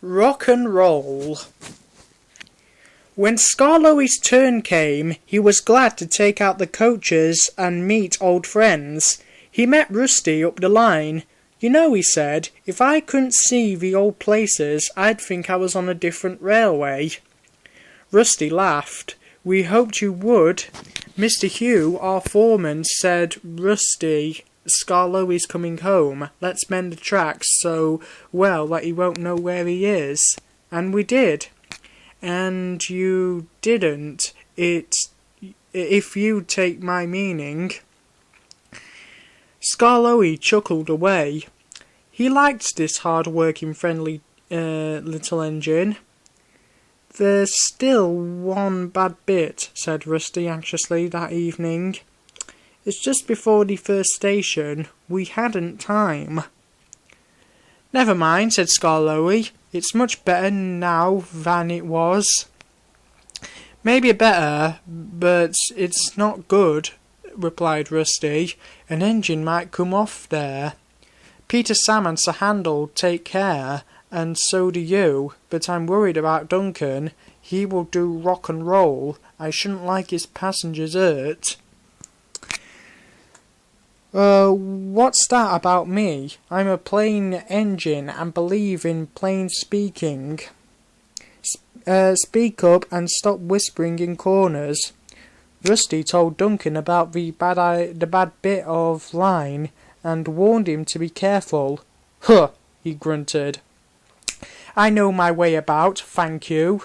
Rock and roll. When Skarloey's turn came, he was glad to take out the coaches and meet old friends. He met Rusty up the line. "You know," he said, "if I couldn't see the old places, I'd think I was on a different railway." Rusty laughed. "We hoped you would. Mr. Hugh, our foreman, said, 'Rusty, Skarloey's coming home. Let's mend the tracks so well that he won't know where he is.' And we did." "And you didn't, if you take my meaning." Skarloey chuckled away. He liked this hard-working, friendly little engine. "There's still one bad bit," said Rusty anxiously that evening. "It's just before the first station. We hadn't time." "Never mind," said Skarloey. "It's much better now than it was." "Maybe better, but it's not good," replied Rusty. "An engine might come off there. Peter, Sam and Sir Handel take care, and so do you, but I'm worried about Duncan. He will do rock and roll. I shouldn't like his passengers hurt." What's that about me? I'm a plain engine and believe in plain speaking. Speak up and stop whispering in corners." Rusty told Duncan about the bad bit of line and warned him to be careful. "Huh," he grunted. "I know my way about, thank you.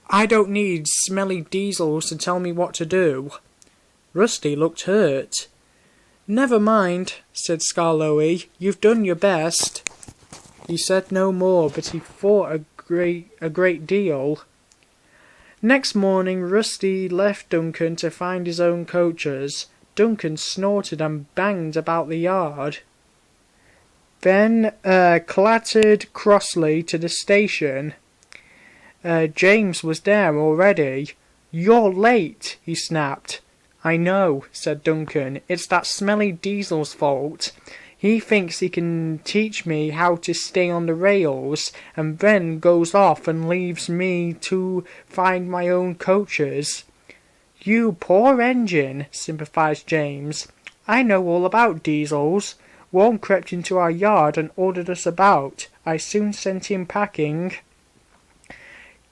I don't need smelly diesels to tell me what to do." Rusty looked hurt. "Never mind," said Skarloey. "You've done your best." He said no more, but he thought a great deal. Next morning Rusty left Duncan to find his own coaches. Duncan snorted and banged about the yard, then clattered crossly to the station. James was there already. "You're late," he snapped. "I know," said Duncan. "It's that smelly diesel's fault. He thinks he can teach me how to stay on the rails, and then goes off and leaves me to find my own coaches." "You poor engine," sympathized James. "I know all about diesels. One crept into our yard and ordered us about. I soon sent him packing."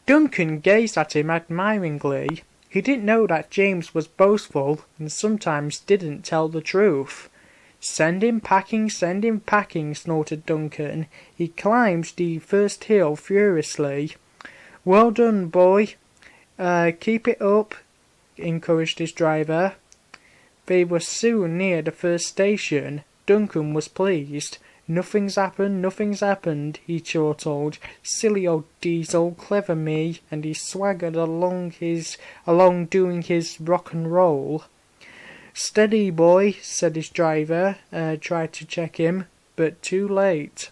Duncan gazed at him admiringly. He didn't know that James was boastful and sometimes didn't tell the truth. Send him packing, snorted Duncan. He climbed the first hill furiously. "Well done, boy. Keep it up," encouraged his driver. They were soon near the first station. Duncan was pleased. Nothing's happened," he chortled. "Silly old diesel, clever me," and he swaggered along doing his rock and roll. "Steady, boy," said his driver, tried to check him, but too late.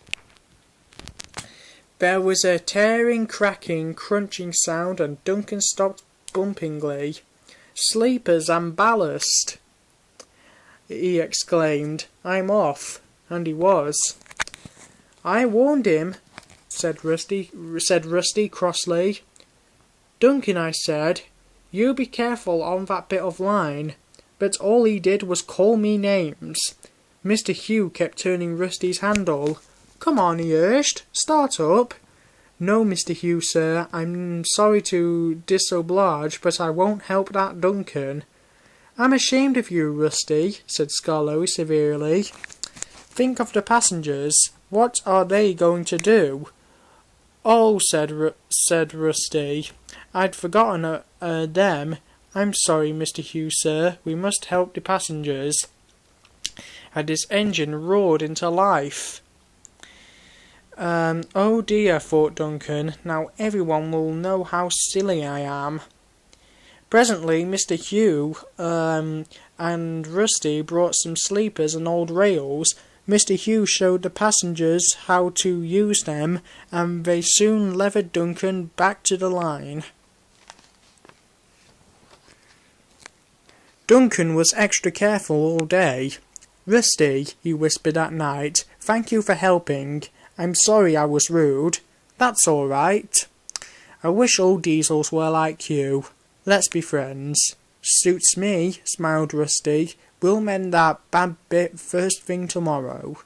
There was a tearing, cracking, crunching sound, and Duncan stopped bumpingly. "Sleepers and ballast," he exclaimed. "I'm off." And he was. "I warned him," said Rusty crossly. "Duncan," I said, "you be careful on that bit of line." But all he did was call me names. Mr. Hugh kept turning Rusty's handle. "Come on," he urged. "Start up." "No, Mr. Hugh, sir. I'm sorry to disoblige, but I won't help that Duncan." "I'm ashamed of you, Rusty," said Skarloey severely. "Think of the passengers. What are they going to do?" "Oh," said Rusty. "I'd forgotten them. I'm sorry, Mr. Hugh, sir. We must help the passengers." And his engine roared into life. "Oh dear," thought Duncan. "Now everyone will know how silly I am." Presently Mr. Hugh and Rusty brought some sleepers and old rails. Mr. Hugh showed the passengers how to use them, and they soon levered Duncan back to the line. Duncan was extra careful all day. "Rusty," he whispered at night, "thank you for helping. I'm sorry I was rude. That's all right. I wish all Diesels were like you. Let's be friends. Suits me, smiled Rusty. We'll mend that bad bit first thing tomorrow.